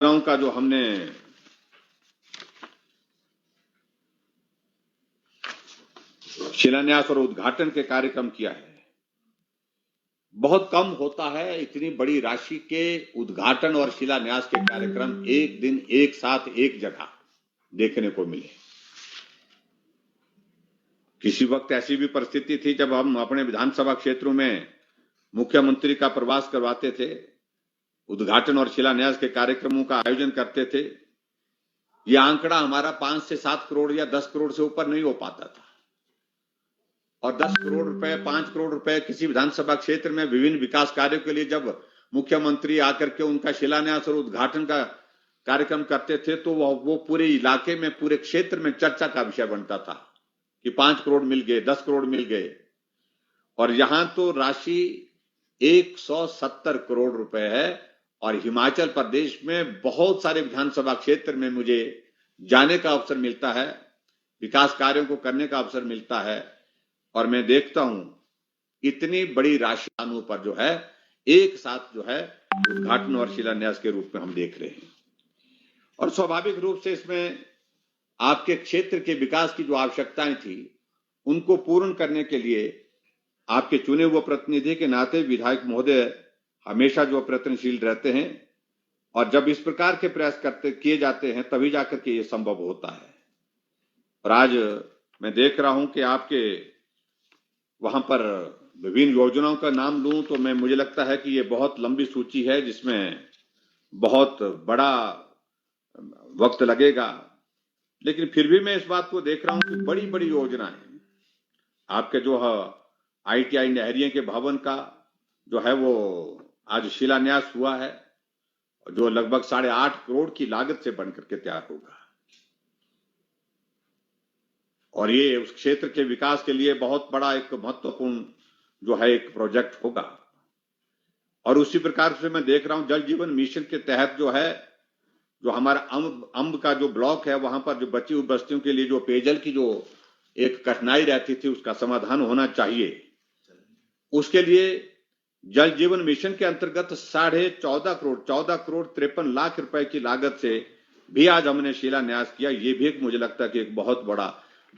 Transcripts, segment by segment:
का जो हमने शिलान्यास और उद्घाटन के कार्यक्रम किया है, बहुत कम होता है इतनी बड़ी राशि के उद्घाटन और शिलान्यास के कार्यक्रम एक दिन एक साथ एक जगह देखने को मिले। किसी वक्त ऐसी भी परिस्थिति थी जब हम अपने विधानसभा क्षेत्रों में मुख्यमंत्री का प्रवास करवाते थे, उद्घाटन और शिलान्यास के कार्यक्रमों का आयोजन करते थे। यह आंकड़ा हमारा 5 से 7 करोड़ या 10 करोड़ से ऊपर नहीं हो पाता था, और 10 करोड़ रुपए, 5 करोड़ रुपए किसी विधानसभा क्षेत्र में विभिन्न विकास कार्यों के लिए जब मुख्यमंत्री आकर के उनका शिलान्यास और उद्घाटन का कार्यक्रम करते थे तो वो पूरे इलाके में, पूरे क्षेत्र में चर्चा का विषय बनता था कि 5 करोड़ मिल गए, 10 करोड़ मिल गए। और यहां तो राशि 170 करोड़ रुपए है, और हिमाचल प्रदेश में बहुत सारे विधानसभा क्षेत्र में मुझे जाने का अवसर मिलता है, विकास कार्यों को करने का अवसर मिलता है, और मैं देखता हूं इतनी बड़ी राशि पर जो है एक साथ जो है उद्घाटन और शिलान्यास के रूप में हम देख रहे हैं। और स्वाभाविक रूप से इसमें आपके क्षेत्र के विकास की जो आवश्यकताएं थी उनको पूर्ण करने के लिए आपके चुने हुए प्रतिनिधि के नाते विधायक महोदय हमेशा जो प्रयत्नशील रहते हैं, और जब इस प्रकार के प्रयास किए जाते हैं तभी जाकर के ये संभव होता है। और आज मैं देख रहा हूं कि आपके वहां पर विभिन्न योजनाओं का नाम लूं तो मुझे लगता है कि ये बहुत लंबी सूची है जिसमें बहुत बड़ा वक्त लगेगा, लेकिन फिर भी मैं इस बात को देख रहा हूं कि बड़ी बड़ी योजनाएं आपके जो ITI नहरिये के भवन का जो है वो आज शिलान्यास हुआ है, जो लगभग 8.5 करोड़ की लागत से बनकर के तैयार होगा, और ये उस क्षेत्र के विकास के लिए बहुत बड़ा एक महत्वपूर्ण जो है एक प्रोजेक्ट होगा। और उसी प्रकार से मैं देख रहा हूं जल जीवन मिशन के तहत जो है, जो हमारा अंब का जो ब्लॉक है वहां पर जो बची हुई बस्तियों के लिए जो पेयजल की जो एक कठिनाई रहती थी उसका समाधान होना चाहिए। उसके लिए जल जीवन मिशन के अंतर्गत 14 करोड़ 53 लाख रुपए की लागत से भी आज हमने शिलान्यास किया। ये भी एक मुझे लगता है कि एक बहुत बड़ा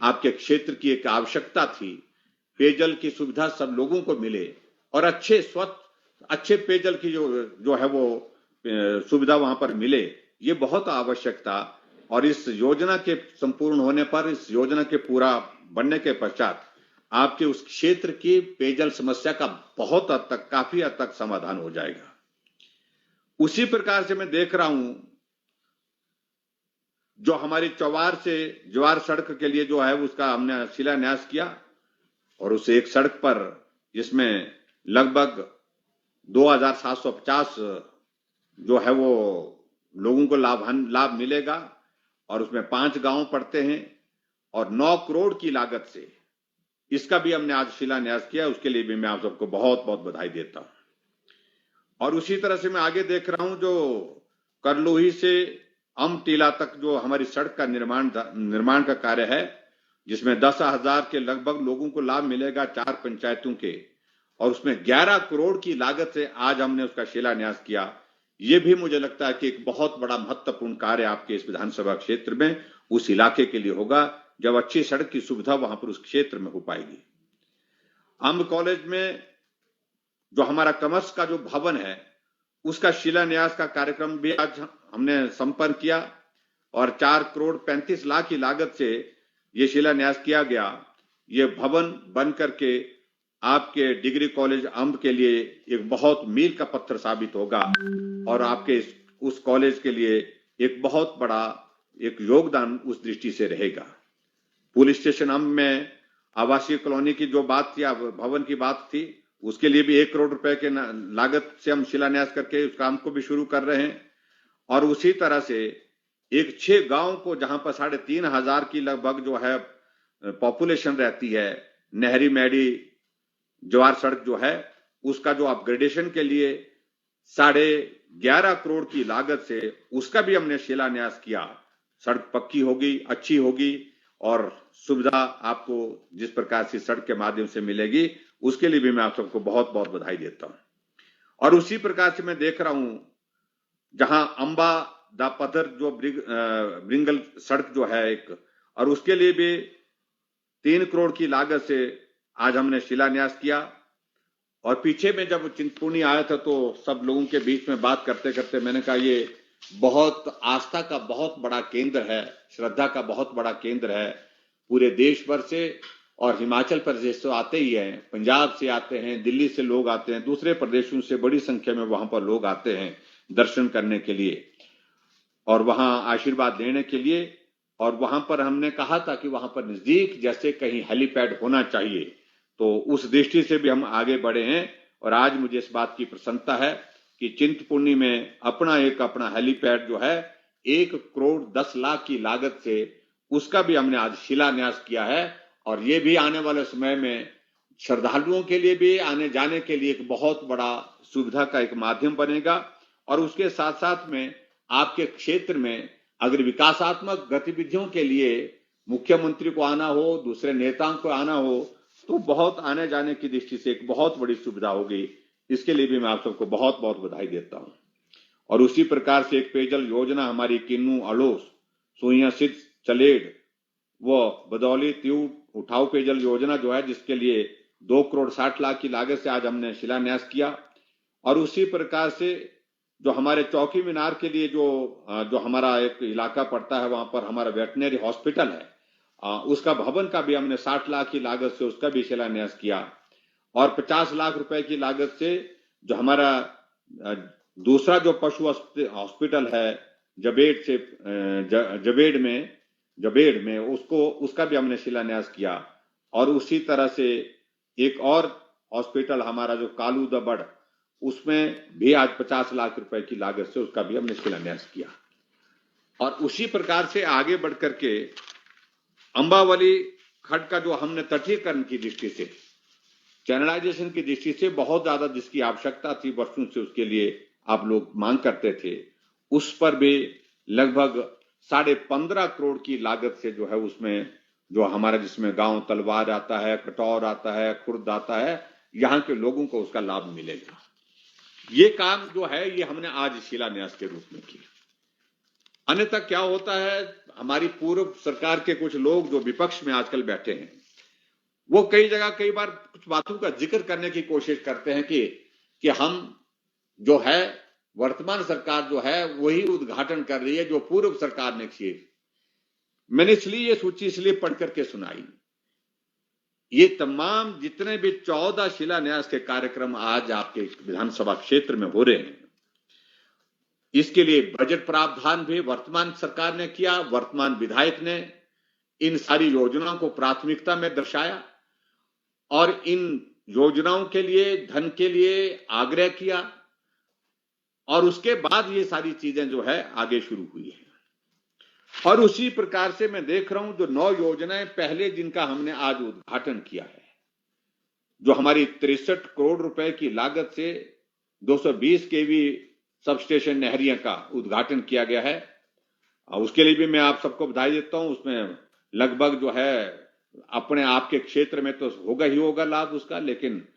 आपके क्षेत्र की एक आवश्यकता थी, पेयजल की सुविधा सब लोगों को मिले और अच्छे पेयजल की जो है वो सुविधा वहां पर मिले, ये बहुत आवश्यक था। और इस योजना के संपूर्ण होने पर, इस योजना के पूरा बनने के पश्चात आपके उस क्षेत्र की पेयजल समस्या का बहुत हद तक, काफी हद तक समाधान हो जाएगा। उसी प्रकार से मैं देख रहा हूं जो हमारी चौवार से ज्वार सड़क के लिए जो है उसका हमने शिलान्यास किया, और उस एक सड़क पर जिसमें लगभग 2750 जो है वो लोगों को लाभ मिलेगा, और उसमें 5 गांव पड़ते हैं, और 9 करोड़ की लागत से इसका भी हमने आज शिलान्यास किया। उसके लिए भी मैं आप सबको बहुत बहुत बधाई देता हूं। और उसी तरह से मैं आगे देख रहा हूं जो करलोही से अमटीला तक जो हमारी सड़क का निर्माण का कार्य है, जिसमें 10,000 के लगभग लोगों को लाभ मिलेगा 4 पंचायतों के, और उसमें 11 करोड़ की लागत से आज हमने उसका शिलान्यास किया। ये भी मुझे लगता है कि एक बहुत बड़ा महत्वपूर्ण कार्य आपके इस विधानसभा क्षेत्र में उस इलाके के लिए होगा, जब अच्छी सड़क की सुविधा वहां पर उस क्षेत्र में हो पाएगी। अंब कॉलेज में जो हमारा कॉमर्स का जो भवन है उसका शिलान्यास का कार्यक्रम भी आज हमने संपन्न किया, और 4 करोड़ 35 लाख की लागत से ये शिलान्यास किया गया। ये भवन बन करके आपके डिग्री कॉलेज अंब के लिए एक बहुत मील का पत्थर साबित होगा, और आपके उस कॉलेज के लिए एक बहुत बड़ा एक योगदान उस दृष्टि से रहेगा। पुलिस स्टेशन अंब में आवासीय कॉलोनी की जो बात थी, भवन की बात थी, उसके लिए भी 1 करोड़ रुपए के लागत से हम शिलान्यास करके उस काम को भी शुरू कर रहे हैं। और उसी तरह से एक 6 गांव को जहां पर 3,500 की लगभग जो है पॉपुलेशन रहती है, नहरी मैडी ज्वार सड़क जो है उसका जो अपग्रेडेशन के लिए 11.5 करोड़ की लागत से उसका भी हमने शिलान्यास किया। सड़क पक्की होगी, अच्छी होगी, और सुविधा आपको जिस प्रकार से सड़क के माध्यम से मिलेगी उसके लिए भी मैं आप सबको बहुत बहुत बधाई देता हूं। और उसी प्रकार से मैं देख रहा हूं जहां अंबा दापथर जो ब्रिंगल सड़क जो है एक, और उसके लिए भी 3 करोड़ की लागत से आज हमने शिलान्यास किया। और पीछे में जब चिंतपूर्णी आया था तो सब लोगों के बीच में बात करते करते मैंने कहा ये बहुत आस्था का बहुत बड़ा केंद्र है, श्रद्धा का बहुत बड़ा केंद्र है। पूरे देश भर से और हिमाचल प्रदेश से आते ही हैं, पंजाब से आते हैं, दिल्ली से लोग आते हैं, दूसरे प्रदेशों से बड़ी संख्या में वहां पर लोग आते हैं दर्शन करने के लिए और वहां आशीर्वाद लेने के लिए। और वहां पर हमने कहा था कि वहां पर नजदीक जैसे कहीं हेलीपैड होना चाहिए, तो उस दृष्टि से भी हम आगे बढ़े हैं। और आज मुझे इस बात की प्रसन्नता है कि चिंतपूर्णी में अपना हेलीपैड जो है 1 करोड़ 10 लाख की लागत से उसका भी हमने आज शिलान्यास किया है। और ये भी आने वाले समय में श्रद्धालुओं के लिए भी आने जाने के लिए एक बहुत बड़ा सुविधा का एक माध्यम बनेगा। और उसके साथ साथ में आपके क्षेत्र में अगर विकासात्मक गतिविधियों के लिए मुख्यमंत्री को आना हो, दूसरे नेताओं को आना हो, तो बहुत आने जाने की दृष्टि से एक बहुत बड़ी सुविधा होगी। इसके लिए भी मैं आप सबको बहुत बहुत बधाई देता हूं। और उसी प्रकार से एक पेयजल योजना हमारी किन्नू, अड़ोस, सुइया सिद्ध, चलेड़ वो बदौली त्यूट उठाऊ पेयजल योजना जो है, जिसके लिए 2 करोड़ 60 लाख की लागत से आज हमने शिलान्यास किया। और उसी प्रकार से जो हमारे चौकी मीनार के लिए जो हमारा एक इलाका पड़ता है, वहां पर हमारा वेटनरी हॉस्पिटल है, उसका भवन का भी हमने 60 लाख की लागत से उसका भी शिलान्यास किया। और 50 लाख रुपए की लागत से जो हमारा दूसरा जो पशु हॉस्पिटल है जबेड़ में उसका भी हमने शिलान्यास किया। और उसी तरह से एक और हॉस्पिटल हमारा जो कालू दबड़, उसमें भी आज 50 लाख रुपए की लागत से उसका भी हमने शिलान्यास किया। और उसी प्रकार से आगे बढ़ करके अंबावली खड्ड का जो हमने तटीकरण की दृष्टि से, चैनलाइजेशन की दृष्टि से बहुत ज्यादा जिसकी आवश्यकता थी वर्षों से, उसके लिए आप लोग मांग करते थे, उस पर भी लगभग 15.5 करोड़ की लागत से जो है उसमें जो हमारा जिसमें गांव तलवार आता है, कटौर आता है, खुर्द आता है, यहाँ के लोगों को उसका लाभ मिलेगा। ये काम जो है ये हमने आज शिलान्यास के रूप में किया। अन्यथा क्या होता है, हमारी पूर्व सरकार के कुछ लोग जो विपक्ष में आजकल बैठे हैं, वो कई जगह कई बार कुछ बातों का जिक्र करने की कोशिश करते हैं कि हम जो है वर्तमान सरकार जो है वही उद्घाटन कर रही है जो पूर्व सरकार ने किए। मैंने इसलिए ये सूची इसलिए पढ़ करके सुनाई, ये तमाम जितने भी 14 शिलान्यास के कार्यक्रम आज आपके विधानसभा क्षेत्र में हो रहे हैं, इसके लिए बजट प्रावधान भी वर्तमान सरकार ने किया। वर्तमान विधायक ने इन सारी योजनाओं को प्राथमिकता में दर्शाया और इन योजनाओं के लिए धन के लिए आग्रह किया। और उसके बाद ये सारी चीजें जो है आगे शुरू हुई है। और उसी प्रकार से मैं देख रहा हूं जो 9 योजनाएं पहले जिनका हमने आज उद्घाटन किया है, जो हमारी 63 करोड़ रुपए की लागत से 220 केवी सबस्टेशन नहरिया का उद्घाटन किया गया है। उसके लिए भी मैं आप सबको बधाई देता हूं। उसमें लगभग जो है अपने आपके क्षेत्र में तो होगा ही होगा लाभ उसका, लेकिन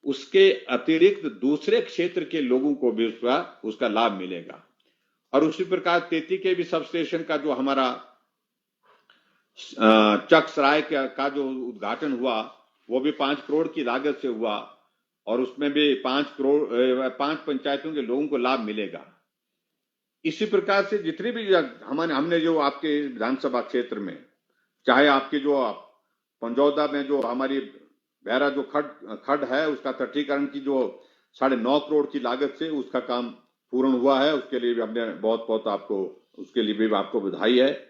उसके अतिरिक्त दूसरे क्षेत्र के लोगों को भी उसका लाभ मिलेगा। और उसी प्रकार 33 के भी सब स्टेशन का जो हमारा चकसराय का जो उद्घाटन हुआ वो भी 5 करोड़ की लागत से हुआ और उसमें भी 5 पंचायतों के लोगों को लाभ मिलेगा। इसी प्रकार से जितने भी हमने जो आपके विधानसभा क्षेत्र में, चाहे आपके जो पंजौदा में जो हमारी बहरा जो खड्ड है उसका तटीकरण की जो 9.5 करोड़ की लागत से उसका काम पूर्ण हुआ है, उसके लिए भी हमने बहुत बहुत आपको उसके लिए भी आपको बधाई है।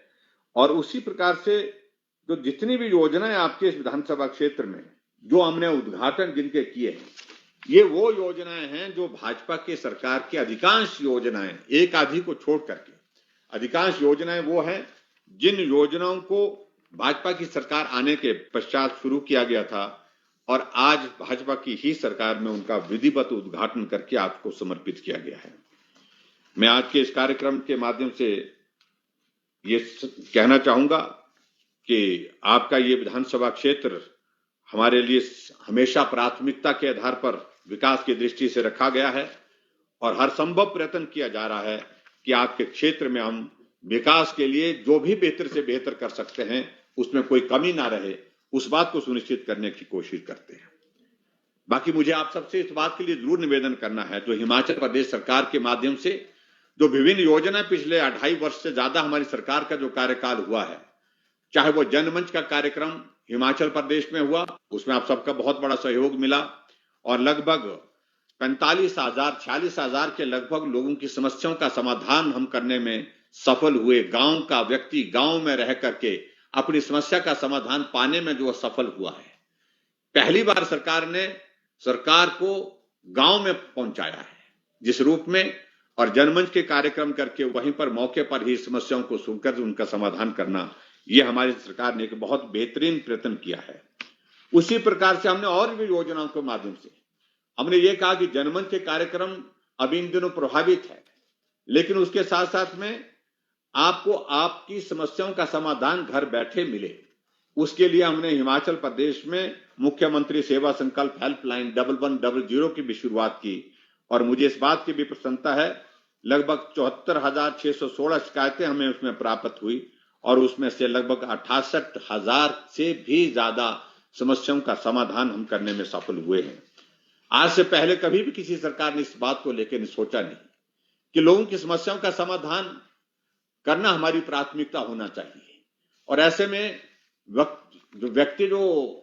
और उसी प्रकार से जो जितनी भी योजनाएं आपके इस विधानसभा क्षेत्र में जो हमने उद्घाटन जिनके किए हैं, ये वो योजनाएं हैं जो भाजपा की सरकार की अधिकांश योजनाएं, एक आधी को छोड़ करके अधिकांश योजनाएं वो हैं जिन योजनाओं को भाजपा की सरकार आने के पश्चात शुरू किया गया था और आज भाजपा की ही सरकार में उनका विधिवत उद्घाटन करके आपको समर्पित किया गया है। मैं आज के इस कार्यक्रम के माध्यम से ये कहना चाहूंगा कि आपका ये विधानसभा क्षेत्र हमारे लिए हमेशा प्राथमिकता के आधार पर विकास की दृष्टि से रखा गया है और हर संभव प्रयत्न किया जा रहा है कि आपके क्षेत्र में हम विकास के लिए जो भी बेहतर से बेहतर कर सकते हैं उसमें कोई कमी ना रहे, उस बात को सुनिश्चित करने की कोशिश करते हैं। बाकी मुझे आप सबसे इस बात के लिए जरूर निवेदन करना है, जो हिमाचल प्रदेश सरकार के माध्यम से जो विभिन्न योजना पिछले 2.5 वर्ष से ज्यादा हमारी सरकार का जो कार्यकाल हुआ है, चाहे वो जनमंच का कार्यक्रम हिमाचल प्रदेश में हुआ, उसमें आप सबका बहुत बड़ा सहयोग मिला और लगभग 46,000 के लगभग लोगों की समस्याओं का समाधान हम करने में सफल हुए। गांव का व्यक्ति गांव में रह करके अपनी समस्या का समाधान पाने में जो सफल हुआ है, पहली बार सरकार को गांव में पहुंचाया है जिस रूप में, और जनमंच के कार्यक्रम करके वहीं पर मौके पर ही समस्याओं को सुनकर उनका समाधान करना, यह हमारी सरकार ने एक बहुत बेहतरीन प्रयत्न किया है। उसी प्रकार से हमने और भी योजनाओं के माध्यम से हमने ये कहा कि जनमंच के कार्यक्रम अभी इन दिनों प्रभावित है, लेकिन उसके साथ साथ में आपको आपकी समस्याओं का समाधान घर बैठे मिले। उसके लिए हमने हिमाचल प्रदेश में मुख्यमंत्री सेवा संकल्प हेल्पलाइन 1100 की भी शुरुआत की और मुझे इस बात की भी प्रसन्नता है, लगभग 74,616 शिकायतें हमें उसमें प्राप्त हुई और उसमें से लगभग 68,000 से भी ज्यादा समस्याओं का समाधान हम करने में सफल हुए हैं। आज से पहले कभी भी किसी सरकार ने इस बात को लेकर सोचा नहीं कि लोगों की समस्याओं का समाधान करना हमारी प्राथमिकता होना चाहिए, और ऐसे में व्यक्ति जो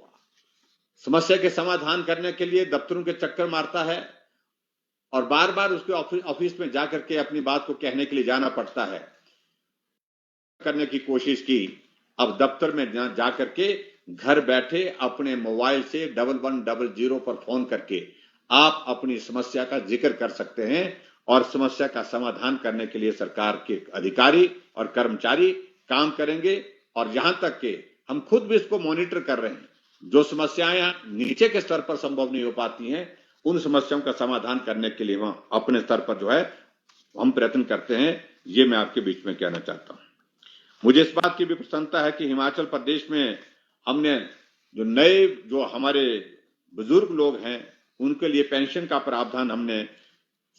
समस्या के समाधान करने के लिए दफ्तरों के चक्कर मारता है और बार बार उसके ऑफिस में जाकर के अपनी बात को कहने के लिए जाना पड़ता है, करने की कोशिश की। अब दफ्तर में जाकर के घर बैठे अपने मोबाइल से 1100 पर फोन करके आप अपनी समस्या का जिक्र कर सकते हैं और समस्या का समाधान करने के लिए सरकार के अधिकारी और कर्मचारी काम करेंगे। और यहां तक के हम खुद भी इसको मॉनिटर कर रहे हैं, जो समस्याएं नीचे के स्तर पर संभव नहीं हो पाती हैं, उन समस्याओं का समाधान करने के लिए वहां अपने स्तर पर जो है हम प्रयत्न करते हैं। ये मैं आपके बीच में कहना चाहता हूं। मुझे इस बात की भी प्रसन्नता है कि हिमाचल प्रदेश में हमने जो हमारे बुजुर्ग लोग हैं उनके लिए पेंशन का प्रावधान हमने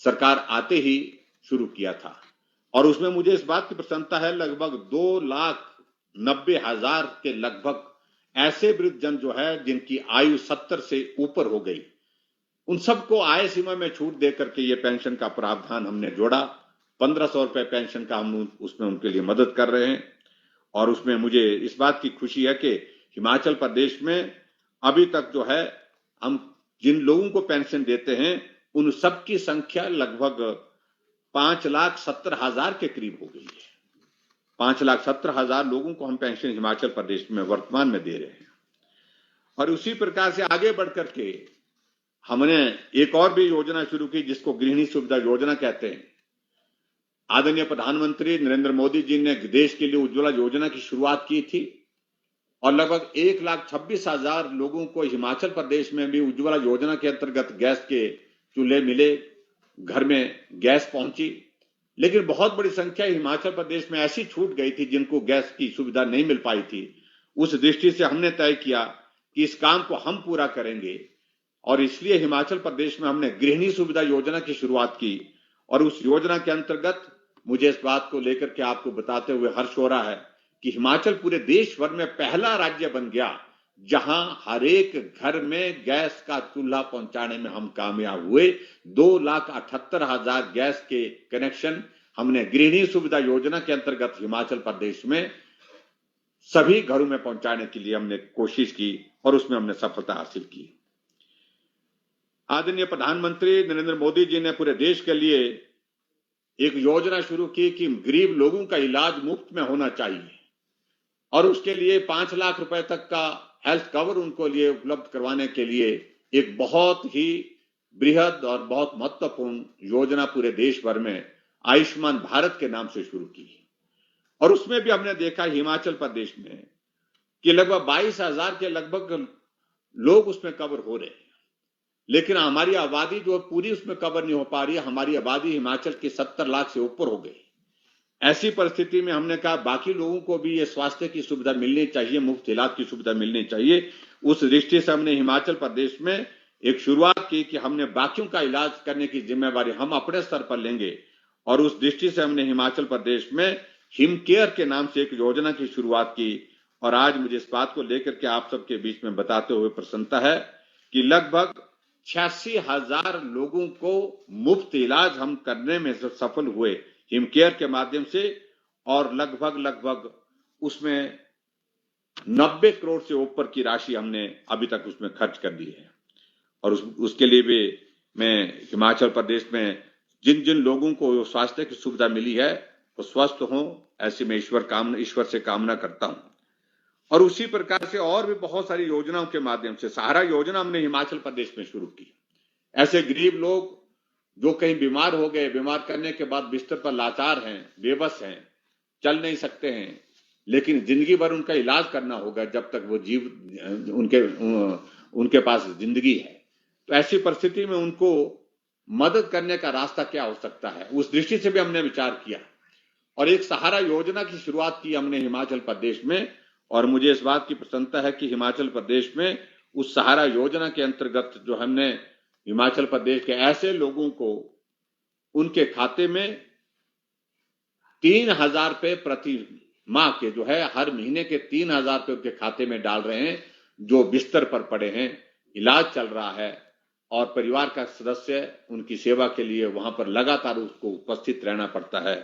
सरकार आते ही शुरू किया था और उसमें मुझे इस बात की प्रसन्नता है, लगभग 2,90,000 के लगभग ऐसे वृद्धजन जो है जिनकी आयु 70 से ऊपर हो गई, उन सबको आय सीमा में छूट दे करके ये पेंशन का प्रावधान हमने जोड़ा। 1,500 रुपए पेंशन का हम उसमें उनके लिए मदद कर रहे हैं और उसमें मुझे इस बात की खुशी है कि हिमाचल प्रदेश में अभी तक जो है हम जिन लोगों को पेंशन देते हैं उन सबकी संख्या लगभग 5,70,000 के करीब हो गई है। 5,70,000 लोगों को हम पेंशन हिमाचल प्रदेश में वर्तमान में दे रहे हैं। और उसी प्रकार से आगे बढ़ करके हमने एक और भी योजना शुरू की जिसको गृहिणी सुविधा योजना कहते हैं। आदरणीय प्रधानमंत्री नरेंद्र मोदी जी ने देश के लिए उज्ज्वला योजना की शुरुआत की थी और लगभग 1,26,000 लोगों को हिमाचल प्रदेश में भी उज्ज्वला योजना के अंतर्गत गैस के चूल्हे मिले, घर में गैस पहुंची। लेकिन बहुत बड़ी संख्या हिमाचल प्रदेश में ऐसी छूट गई थी जिनको गैस की सुविधा नहीं मिल पाई थी। उस दृष्टि से हमने तय किया कि इस काम को हम पूरा करेंगे और इसलिए हिमाचल प्रदेश में हमने गृहिणी सुविधा योजना की शुरुआत की। और उस योजना के अंतर्गत मुझे इस बात को लेकर के आपको बताते हुए हर्ष हो रहा है कि हिमाचल पूरे देश भर में पहला राज्य बन गया जहां हर एक घर में गैस का चूल्हा पहुंचाने में हम कामयाब हुए। 2,78,000 गैस के कनेक्शन हमने गृहिणी सुविधा योजना के अंतर्गत हिमाचल प्रदेश में सभी घरों में पहुंचाने के लिए हमने कोशिश की और उसमें हमने सफलता हासिल की। आदरणीय प्रधानमंत्री नरेंद्र मोदी जी ने पूरे देश के लिए एक योजना शुरू की कि गरीब लोगों का इलाज मुफ्त में होना चाहिए और उसके लिए 5 लाख रुपए तक का हेल्थ कवर उनको लिए उपलब्ध करवाने के लिए एक बहुत ही बृहद और बहुत महत्वपूर्ण योजना पूरे देश भर में आयुष्मान भारत के नाम से शुरू की। और उसमें भी हमने देखा हिमाचल प्रदेश में कि लगभग 22,000 के लगभग लोग उसमें कवर हो रहे हैं, लेकिन हमारी आबादी जो पूरी उसमें कवर नहीं हो पा रही है। हमारी आबादी हिमाचल की 70 लाख से ऊपर हो गई। ऐसी परिस्थिति में हमने कहा बाकी लोगों को भी ये स्वास्थ्य की सुविधा मिलनी चाहिए, मुफ्त इलाज की सुविधा मिलनी चाहिए। उस दृष्टि से हमने हिमाचल प्रदेश में एक शुरुआत की कि हमने बाकियों का इलाज करने की जिम्मेवारी हम अपने स्तर पर लेंगे और उस दृष्टि से हमने हिमाचल प्रदेश में हिम केयर के नाम से एक योजना की शुरुआत की। और आज मुझे इस बात को लेकर के आप सबके बीच में बताते हुए प्रसन्नता है कि लगभग 86,000 लोगों को मुफ्त इलाज हम करने में सफल हुए हिम केयर के माध्यम से, और लगभग उसमें 90 करोड़ से ऊपर की राशि हमने अभी तक उसमें खर्च कर दी है। और उसके लिए भी मैं हिमाचल प्रदेश में जिन जिन लोगों को स्वास्थ्य की सुविधा मिली है वो स्वस्थ हों, ऐसी मैं ईश्वर से कामना करता हूं। और उसी प्रकार से और भी बहुत सारी योजनाओं के माध्यम से सहारा योजना हमने हिमाचल प्रदेश में शुरू की। ऐसे गरीब लोग जो कहीं बीमार हो गए, बीमार करने के बाद बिस्तर पर लाचार हैं, बेबस हैं, चल नहीं सकते हैं, लेकिन जिंदगी भर उनका इलाज करना होगा जब तक वो उनके पास जिंदगी है। तो ऐसी परिस्थिति में उनको मदद करने का रास्ता क्या हो सकता है, उस दृष्टि से भी हमने विचार किया और एक सहारा योजना की शुरुआत की हमने हिमाचल प्रदेश में। और मुझे इस बात की प्रसन्नता है कि हिमाचल प्रदेश में उस सहारा योजना के अंतर्गत जो हमने हिमाचल प्रदेश के ऐसे लोगों को उनके खाते में 3,000 रुपए प्रति माह के जो है हर महीने के 3,000 रुपए उनके खाते में डाल रहे हैं, जो बिस्तर पर पड़े हैं, इलाज चल रहा है और परिवार का सदस्य उनकी सेवा के लिए वहां पर लगातार उसको उपस्थित रहना पड़ता है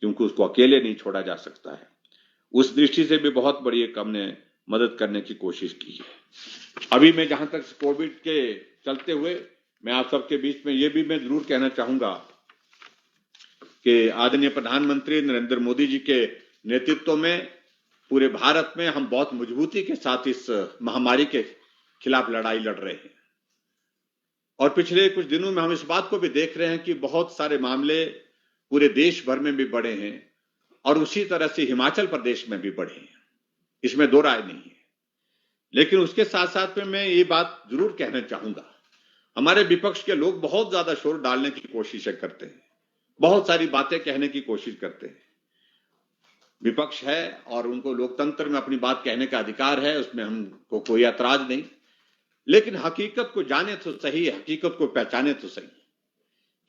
क्योंकि उसको अकेले नहीं छोड़ा जा सकता है। उस दृष्टि से भी बहुत बड़ी एक हमने मदद करने की कोशिश की है। अभी मैं जहां तक कोविड के चलते हुए मैं आप सबके बीच में ये भी मैं जरूर कहना चाहूंगा कि आदरणीय प्रधानमंत्री नरेंद्र मोदी जी के नेतृत्व में पूरे भारत में हम बहुत मजबूती के साथ इस महामारी के खिलाफ लड़ाई लड़ रहे हैं। और पिछले कुछ दिनों में हम इस बात को भी देख रहे हैं कि बहुत सारे मामले पूरे देश भर में भी बढ़े हैं और उसी तरह से हिमाचल प्रदेश में भी बढ़े हैं, इसमें दो राय नहीं है। लेकिन उसके साथ साथ में मैं ये बात जरूर कहना चाहूंगा, हमारे विपक्ष के लोग बहुत ज्यादा शोर डालने की कोशिश करते हैं, बहुत सारी बातें कहने की कोशिश करते हैं। विपक्ष है और उनको लोकतंत्र में अपनी बात कहने का अधिकार है, उसमें हमको कोई ऐतराज नहीं, लेकिन हकीकत को जाने तो सही, हकीकत को पहचाने तो सही।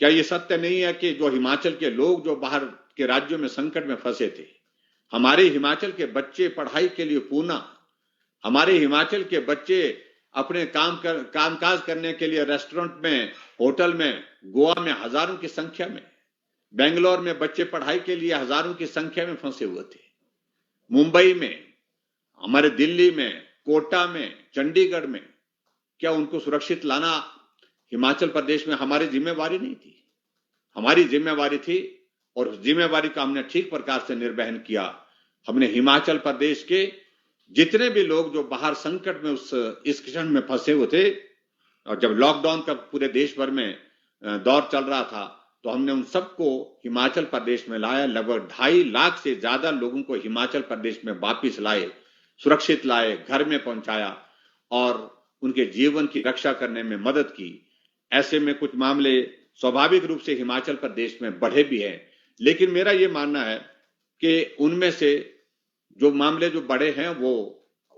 क्या ये सत्य नहीं है कि जो हिमाचल के लोग जो बाहर के राज्यों में संकट में फंसे थे, हमारे हिमाचल के बच्चे पढ़ाई के लिए पूना, हमारे हिमाचल के बच्चे अपने कामकाज करने के लिए रेस्टोरेंट में, होटल में, गोवा में हजारों की संख्या में, बेंगलोर में बच्चे पढ़ाई के लिए हजारों की संख्या में फंसे हुए थे, मुंबई में, हमारे दिल्ली में, कोटा में, चंडीगढ़ में, क्या उनको सुरक्षित लाना हिमाचल प्रदेश में हमारी जिम्मेवारी नहीं थी? हमारी जिम्मेवारी थी और उस जिम्मेवारी का हमने ठीक प्रकार से निर्वहन किया। हमने हिमाचल प्रदेश के जितने भी लोग जो बाहर संकट में इस क्षण में फंसे हुए थे, और जब लॉकडाउन का पूरे देश भर में दौर चल रहा था, तो हमने उन सबको हिमाचल प्रदेश में लाया। लगभग 2.5 लाख से ज्यादा लोगों को हिमाचल प्रदेश में वापिस लाए, सुरक्षित लाए, घर में पहुंचाया और उनके जीवन की रक्षा करने में मदद की। ऐसे में कुछ मामले स्वाभाविक रूप से हिमाचल प्रदेश में बढ़े भी हैं, लेकिन मेरा ये मानना है कि उनमें से जो मामले जो बड़े हैं वो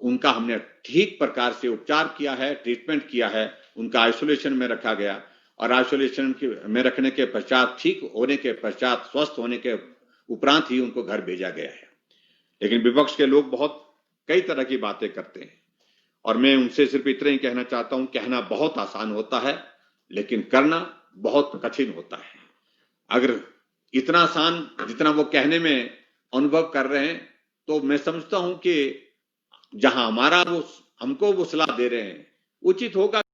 उनका हमने ठीक प्रकार से उपचार किया है, ट्रीटमेंट किया है, उनका आइसोलेशन में रखा गया और आइसोलेशन में रखने के पश्चात, ठीक होने के पश्चात, स्वस्थ होने के उपरांत ही उनको घर भेजा गया है। लेकिन विपक्ष के लोग बहुत कई तरह की बातें करते हैं और मैं उनसे सिर्फ इतना ही कहना चाहता हूं, कहना बहुत आसान होता है लेकिन करना बहुत कठिन होता है। अगर इतना आसान जितना वो कहने में अनुभव कर रहे हैं, तो मैं समझता हूं कि जहां हमको वो सलाह दे रहे हैं, उचित होगा